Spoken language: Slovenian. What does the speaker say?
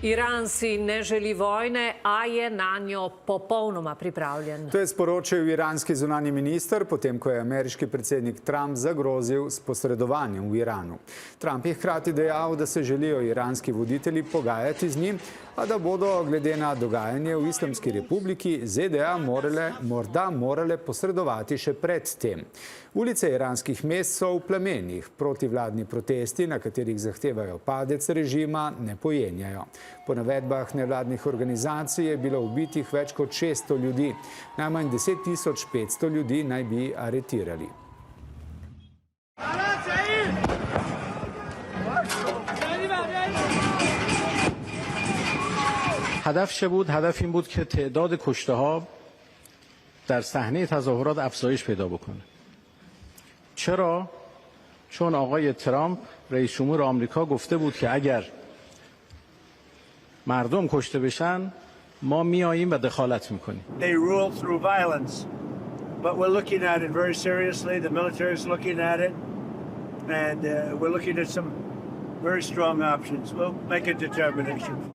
Iran si ne želi vojne, a je nanjo popolnoma pripravljen. To je sporočil iranski zunanji minister, potem ko je ameriški predsednik Trump zagrozil s posredovanjem v Iranu. Trump je hkrati dejal, da se želijo iranski voditelji pogajati z njim, a da bodo glede na dogajanje v Islamski republiki ZDA morda morale posredovati še pred tem. Ulice iranskih mest so v plamenih, protivladni protesti, na katerih zahtevajo padec režima, ne pojenjajo. Po navedbah nevladnih organizacij je bilo ubitih več kot 600 ljudi, najmanj 10.500 ljudi naj bi aretirali. هدف چه بود؟ هدف این بود که تعداد کشته ها در صحنه تظاهرات افزایش پیدا بکنه. چرا؟ چون آقای ترامپ رئیس جمهور آمریکا گفته بود که اگر مردم کشته بشن ما میاییم و دخالت میکنیم. They rule through violence, but we're looking at it very seriously. The military is looking at it, and we're looking at some very strong options. We'll make a determination.